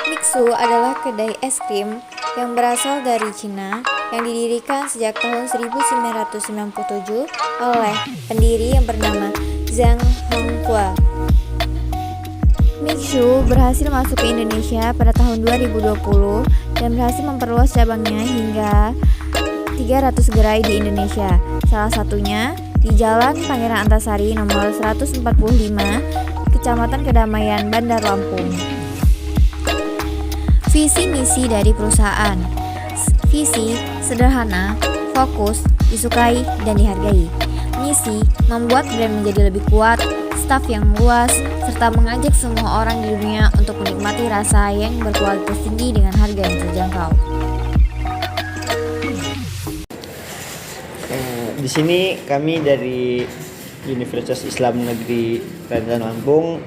Mixu adalah kedai es krim yang berasal dari Cina yang didirikan sejak tahun 1997 oleh pendiri yang bernama Zhang Hongqua. Mixu berhasil masuk ke Indonesia pada tahun 2020 dan berhasil memperluas cabangnya hingga 300 gerai di Indonesia. Salah satunya di Jalan Pangeran Antasari nomor 145, Kecamatan Kedamaian, Bandar Lampung. Visi misi dari perusahaan. Visi sederhana, fokus, disukai, dan dihargai. Misi membuat brand menjadi lebih kuat, staf yang luas, serta mengajak semua orang di dunia untuk menikmati rasa yang berkualitas tinggi dengan harga yang terjangkau. Di sini kami dari Universitas Islam Negeri Rantan Lampung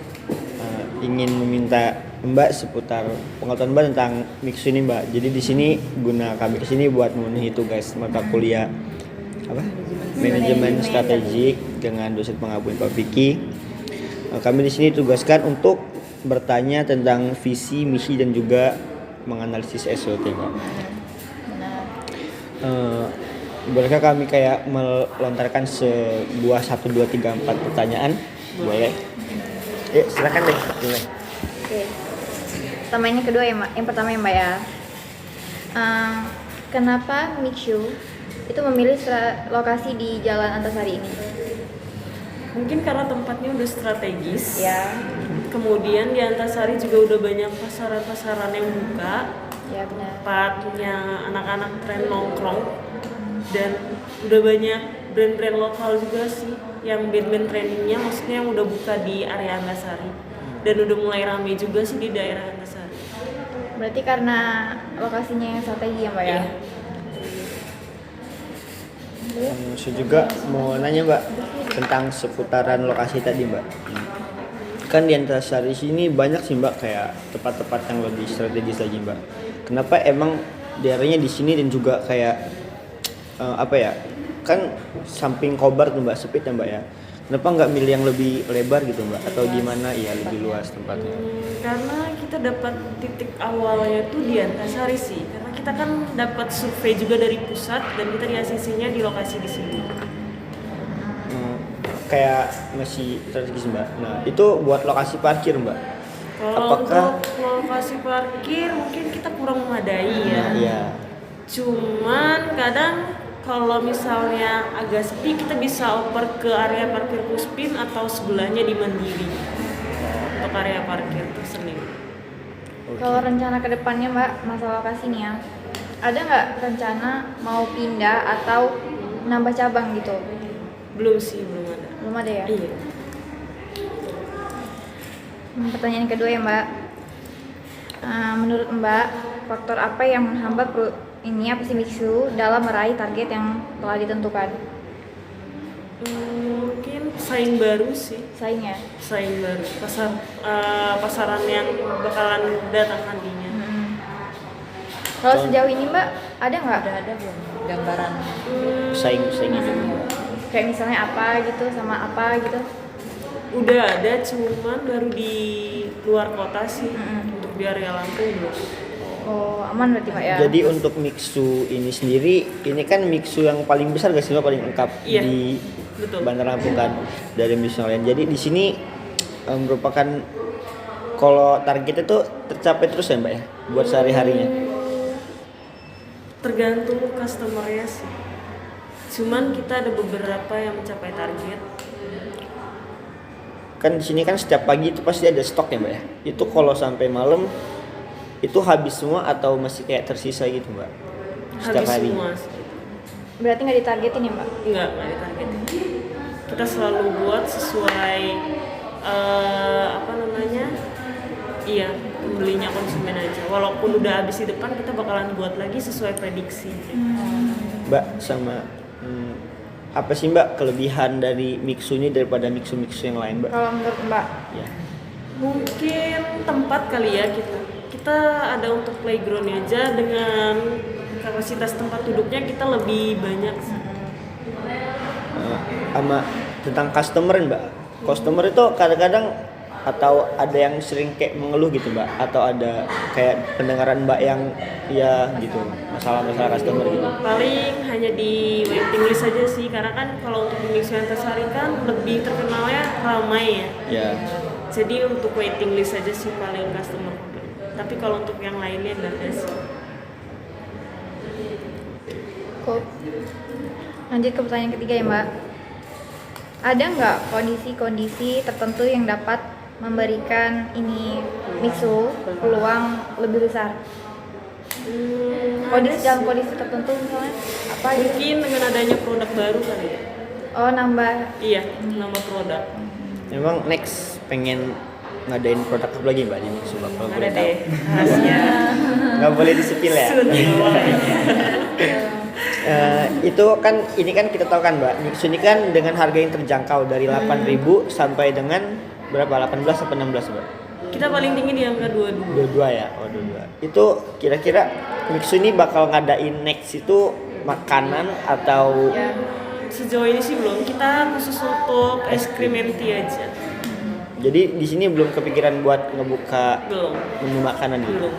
ingin meminta Mbak seputar pengetahuan Mbak tentang Mixu ini, Mbak. Jadi di sini guna kami ke sini buat memenuhi tugas mata kuliah manajemen strategik dengan dosen pengampu Pak Vicky. Kami di sini tugaskan untuk bertanya tentang visi, misi dan juga menganalisis SWOT, Mbak. Bolehkah kami kayak melontarkan sebuah 1, 2, 3, 4 pertanyaan? Boleh. Yuk silakan deh. Oke. Yang kedua ya Mbak. Yang pertama ya Mbak ya. Kenapa Mixu itu memilih lokasi di Jalan Antasari ini? Mungkin karena tempatnya udah strategis. Ya. Kemudian di Antasari juga udah banyak pasaran-pasaran yang buka. Ya benar. Tempatnya anak-anak tren nongkrong. Dan udah banyak brand-brand lokal juga sih yang band-band trainingnya, maksudnya yang udah buka di area Antasari dan udah mulai rame juga sih di daerah Antasari. Berarti karena lokasinya yang strategi ya Mbak ya? Saya juga mau nanya Mbak tentang seputaran lokasi tadi Mbak. Kan di Antasari sini banyak sih Mbak kayak tempat-tempat yang lebih strategis lagi Mbak. Kenapa emang daerahnya di sini dan juga kayak kan samping Kobar tuh Mbak, sempit ya Mbak ya. Kenapa nggak milih yang lebih lebar gitu Mbak? Atau gimana ya lebih luas tempatnya? Karena kita dapat titik awalnya tuh di Antasari sih. Karena kita kan dapat survei juga dari pusat dan kita di ACC-nya di lokasi di sini. Kayak masih strategis Mbak. Nah itu buat lokasi parkir Mbak. Kalau untuk lokasi parkir mungkin kita kurang memadai ya. Iya. Cuman kadang kalau misalnya agak sepi kita bisa oper ke area parkir Puspin atau sebelahnya di Mandiri untuk area parkir tersendiri. Kalau rencana kedepannya Mbak, masalah lokasi nih ya, ada nggak rencana mau pindah atau nambah cabang gitu? Belum sih, belum ada. Belum ada ya? Iya. Pertanyaan kedua ya Mbak, menurut Mbak, faktor apa yang menghambat Mixu dalam meraih target yang telah ditentukan? Mungkin saing baru sih. Saing baru, pasaran yang bakalan datang nantinya. Kalau sejauh ini Mbak, ada nggak? Ada belum gambaran Saing-saingnya dulu. Kayak misalnya apa gitu sama apa gitu? Udah ada, cuman baru di luar kota sih. Untuk di area Lampung belum. Oh, aman berarti Pak ya? Jadi untuk Mixu ini sendiri, ini kan Mixu yang paling besar gak sih Mbak, paling lengkap di betul. Bandar Lampung kan dari Mixu lain. Jadi di sini merupakan kalau targetnya tuh tercapai terus ya Mbak ya buat sehari-harinya. Tergantung customer-nya sih. Cuman kita ada beberapa yang mencapai target. Kan di sini kan setiap pagi itu pasti ada stok ya Mbak ya. Itu kalau sampai malam itu habis semua atau masih kayak tersisa gitu Mbak? Setiap Habis hari. semua sih. Berarti nggak ditargetin ya Mbak? Enggak ditargetin. Kita selalu buat sesuai pembelinya konsumen aja. Walaupun udah habis di depan, kita bakalan buat lagi sesuai prediksi. Mbak sama apa sih Mbak kelebihan dari Mixu ini daripada Mixu-Mixu yang lain Mbak? Kalau menurut Mbak? Ya. Mungkin tempat kali ya kita ada untuk playground aja dengan kapasitas tempat duduknya kita lebih banyak. Sama tentang customer Mbak. Customer itu kadang-kadang atau ada yang sering kayak mengeluh gitu mbak, atau ada kayak pendengaran mbak yang ya gitu masalah-masalah customer gitu? Paling hanya di waiting list aja sih, karena kan kalau untuk di Mixu Antasari kan lebih terkenalnya ramai ya. Ya. Jadi untuk waiting list aja sih paling customer komplain. Tapi kalau untuk yang lainnya enggak ada sih. Cool. Lanjut ke pertanyaan ketiga ya Mbak. Ada nggak kondisi-kondisi tertentu yang dapat memberikan ini Mixu peluang lebih besar? Kondisi dalam kondisi tertentu misalnya apa gitu? Mungkin dengan adanya produk baru kali ya. Oh nambah. Iya, nama produk. Memang next pengen ngadain produk apa lagi mbak di Mixu mbak, kalau Ada boleh tahu? deh rahasia. Nggak boleh disepil ya. Itu kan ini kan kita tahu kan mbak, Mixu ini kan dengan harga yang terjangkau dari 8.000 sampai dengan berapa, 18 sampai 16 mbak? Kita paling tinggi di angka 22. 22 ya, oh 22. Itu kira-kira Mixu ini bakal ngadain next itu makanan atau Ya, sejauh ini sih belum. Kita khusus untuk es krim MT aja. jadi di sini belum kepikiran buat ngebuka Belum. menu makanan gitu? Belum.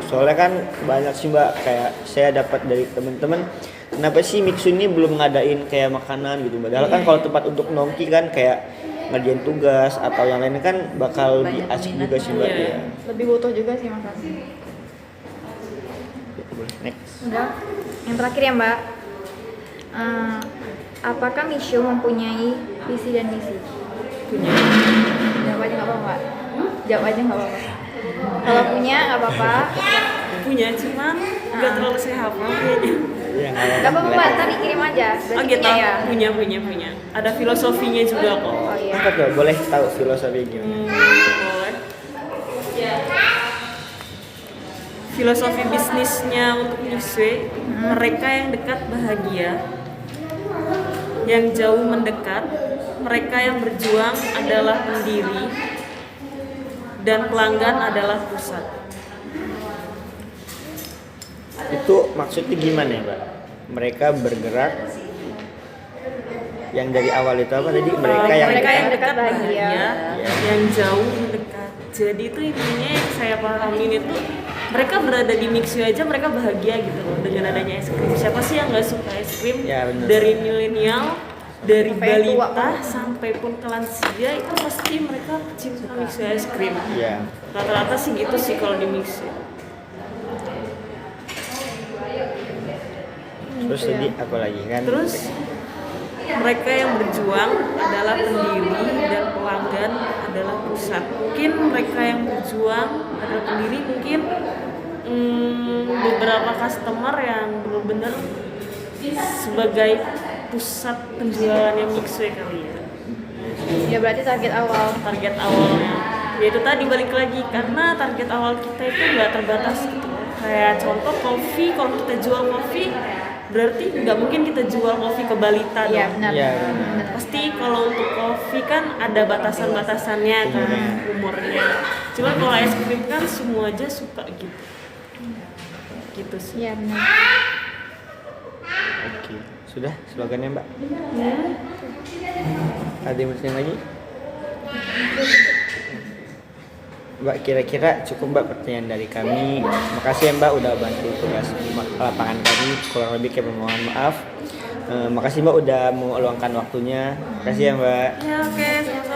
Soalnya kan banyak sih mbak, kayak saya dapat dari teman-teman, kenapa sih Mixu ini belum ngadain kayak makanan gitu mbak? Padahal kan kalau tempat untuk nongki kan kayak ngerjain tugas atau yang lainnya kan bakal lebih asik juga sih mbak. Iya. Ya. Lebih butuh juga sih Mas. Next. Udah. Yang terakhir ya Mbak. Apakah Mixu mempunyai visi dan misi? Punya. Jawab aja nggak apa-apa. Jawab aja nggak apa-apa. Kalau punya nggak apa-apa. Punya, cuman nggak terlalu saya hafal kayaknya. Ya, Nggak apa-apa Mbak, ntar dikirim aja. Oh Berarti gitu, punya ya. punya. Ada filosofinya juga kok. Oh iya. Apa tuh? Boleh tahu filosofi gimana? Boleh. Filosofi bisnisnya untuk Mixu, mereka yang dekat bahagia, yang jauh mendekat, mereka yang berjuang adalah pendiri, dan pelanggan adalah pusat. Itu maksudnya gimana ya mbak? Mereka bergerak yang dari awal itu apa tadi? Mereka yang yang dekat. dekat bahagia. yang jauh mendekat. Jadi itu intinya yang saya pahamin itu, mereka berada di Mixu aja mereka bahagia gitu loh dengan adanya es krim. Siapa sih yang nggak suka es krim? Ya, bener. Dari milenial, dari Sampai yang tua. balita sampai pun ke lansia itu pasti mereka cinta Mixu es krim. Iya. Rata-rata sih gitu sih kalau di Mixu. Terus tadi apa lagi kan? Terus mereka yang berjuang adalah pendiri dan pelanggan adalah pusat. Mungkin mereka yang berjuang adalah pendiri, mungkin beberapa customer yang benar-benar sebagai pusat penjualannya Mixu kali ya. Ya berarti target awal. Target awalnya. Ya itu tadi balik lagi, karena target awal kita itu nggak terbatas gitu. Kayak contoh kopi, kalau kita jual kopi berarti nggak mungkin kita jual kopi ke balita Iya dong. benar. Iya. Benar. Pasti kalau untuk kopi kan ada batasan-batasannya kan, umurnya. Cuma kalau es krim kan semua aja suka gitu. Gitu sih. Iya benar. Oke. Sudah slogannya mbak? Ada yang bertanya lagi? Mbak, kira-kira cukup mbak pertanyaan dari kami. Makasih ya mbak udah bantu tugas lapangan kami. Kurang lebih kami mohon maaf. Makasih mbak udah meluangkan waktunya. Makasih ya mbak. Ya oke, sama-sama.